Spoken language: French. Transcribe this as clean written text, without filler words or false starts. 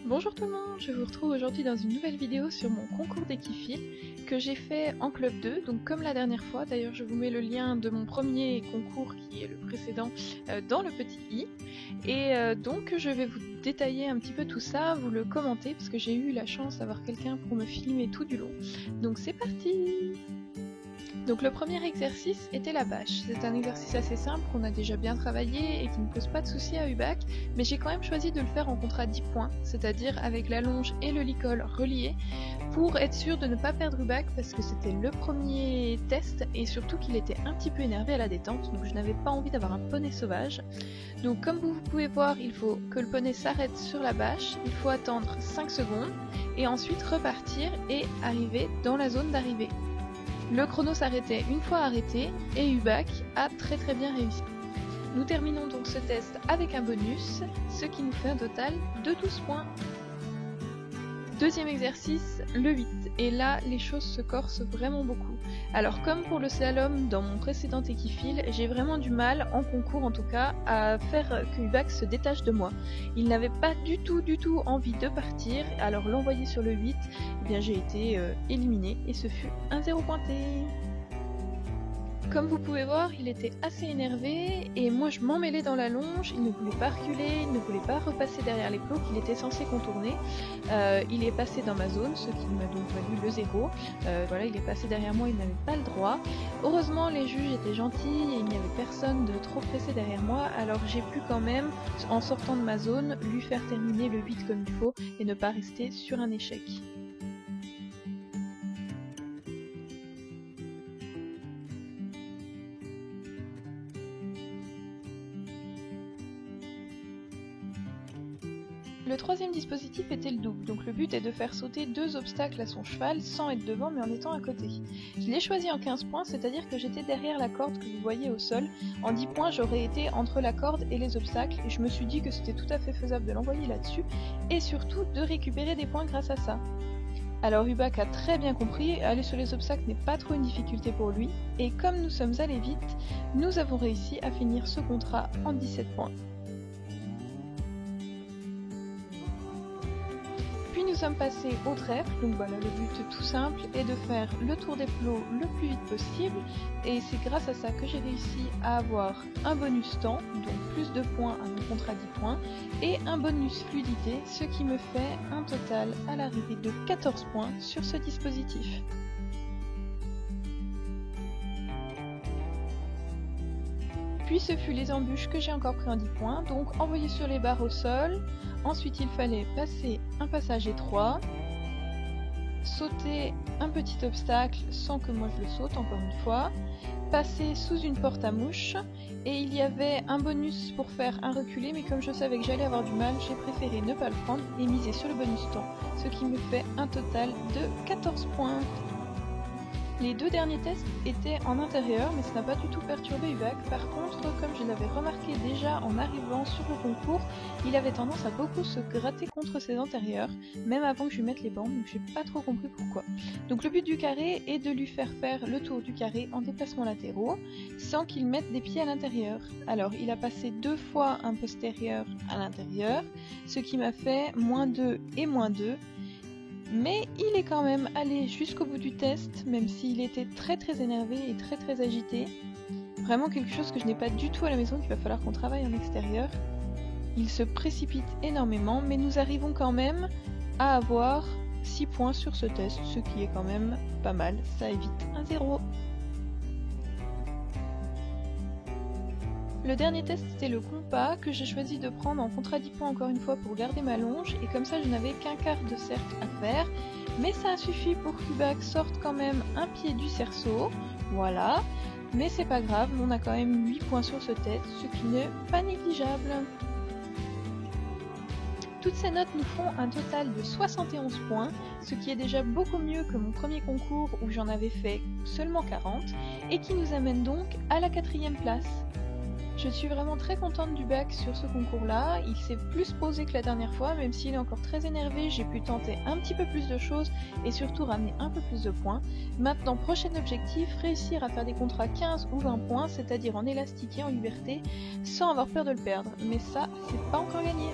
Bonjour tout le monde, je vous retrouve aujourd'hui dans une nouvelle vidéo sur mon concours d'équiphiles que j'ai fait en club 2, donc comme la dernière fois. D'ailleurs je vous mets le lien de mon premier concours qui est le précédent dans le petit i. Et donc je vais vous détailler un petit peu tout ça, vous le commentez parce que j'ai eu la chance d'avoir quelqu'un pour me filmer tout du long. Donc c'est parti! Donc le premier exercice était la bâche. C'est un exercice assez simple qu'on a déjà bien travaillé et qui ne pose pas de soucis à Ubac, mais j'ai quand même choisi de le faire en contrat 10 points, c'est-à-dire avec la longe et le licol reliés, pour être sûr de ne pas perdre Ubac parce que c'était le premier test et surtout qu'il était un petit peu énervé à la détente, donc je n'avais pas envie d'avoir un poney sauvage. Donc comme vous pouvez voir, il faut que le poney s'arrête sur la bâche, il faut attendre 5 secondes et ensuite repartir et arriver dans la zone d'arrivée. Le chrono s'arrêtait une fois arrêté et Ubac a très bien réussi. Nous terminons donc ce test avec un bonus, ce qui nous fait un total de 12 points. Deuxième exercice, le 8, et là les choses se corsent vraiment beaucoup. Alors comme pour le slalom dans mon précédent équifile, j'ai vraiment du mal, en concours en tout cas, à faire que Ubac se détache de moi. Il n'avait pas du tout envie de partir, alors l'envoyer sur le 8, eh bien j'ai été éliminée et ce fut un 0 pointé. Comme vous pouvez voir, il était assez énervé et moi je m'emmêlais dans la longe, il ne voulait pas reculer, il ne voulait pas repasser derrière les plots qu'il était censé contourner. Il est passé dans ma zone, ce qui m'a donc valu le 0. Voilà, il est passé derrière moi, il n'avait pas le droit. Heureusement, les juges étaient gentils et il n'y avait personne de trop pressé derrière moi, alors j'ai pu quand même, en sortant de ma zone, lui faire terminer le 8 comme il faut et ne pas rester sur un échec. Le troisième dispositif était le double, donc le but est de faire sauter 2 obstacles à son cheval sans être devant mais en étant à côté. Je l'ai choisi en 15 points, c'est-à-dire que j'étais derrière la corde que vous voyez au sol. En 10 points, j'aurais été entre la corde et les obstacles et je me suis dit que c'était tout à fait faisable de l'envoyer là-dessus et surtout de récupérer des points grâce à ça. Alors Ubac a très bien compris, aller sur les obstacles n'est pas trop une difficulté pour lui et comme nous sommes allés vite, nous avons réussi à finir ce contrat en 17 points. Puis nous sommes passés au trèfle, donc voilà, le but tout simple est de faire le tour des plots le plus vite possible et c'est grâce à ça que j'ai réussi à avoir un bonus temps, donc plus de points à mon contrat 10 points, et un bonus fluidité, ce qui me fait un total à l'arrivée de 14 points sur ce dispositif. Puis ce fut les embûches que j'ai encore pris en 10 points, donc envoyer sur les barres au sol, ensuite il fallait passer un passage étroit, sauter un petit obstacle sans que moi je le saute encore une fois, passer sous une porte à mouche, et il y avait un bonus pour faire un reculé, mais comme je savais que j'allais avoir du mal, j'ai préféré ne pas le prendre et miser sur le bonus temps, ce qui me fait un total de 14 points. Les deux derniers tests étaient en intérieur, mais ça n'a pas du tout perturbé Ubac. Par contre, comme je l'avais remarqué déjà en arrivant sur le concours, il avait tendance à beaucoup se gratter contre ses antérieurs, même avant que je lui mette les bandes, donc j'ai pas trop compris pourquoi. Donc le but du carré est de lui faire faire le tour du carré en déplacements latéraux, sans qu'il mette des pieds à l'intérieur. Alors il a passé 2 fois un postérieur à l'intérieur, ce qui m'a fait -2 et -2. Mais il est quand même allé jusqu'au bout du test, même s'il était très énervé et très agité. Vraiment quelque chose que je n'ai pas du tout à la maison, qu'il va falloir qu'on travaille en extérieur. Il se précipite énormément, mais nous arrivons quand même à avoir 6 points sur ce test, ce qui est quand même pas mal, ça évite un 0. Le dernier test c'était le compas que j'ai choisi de prendre en contrat 10 points encore une fois pour garder ma longe et comme ça je n'avais qu'un quart de cercle à faire, mais ça a suffi pour qu'Ubac sorte quand même un pied du cerceau, voilà, mais c'est pas grave, on a quand même 8 points sur ce test, ce qui n'est pas négligeable. Toutes ces notes nous font un total de 71 points, ce qui est déjà beaucoup mieux que mon premier concours où j'en avais fait seulement 40, et qui nous amène donc à la 4e place. Je suis vraiment très contente d'Ubac sur ce concours-là, il s'est plus posé que la dernière fois, même s'il est encore très énervé, j'ai pu tenter un petit peu plus de choses et surtout ramener un peu plus de points. Maintenant, prochain objectif, réussir à faire des contrats 15 ou 20 points, c'est-à-dire en élastique et en liberté, sans avoir peur de le perdre. Mais ça, c'est pas encore gagné.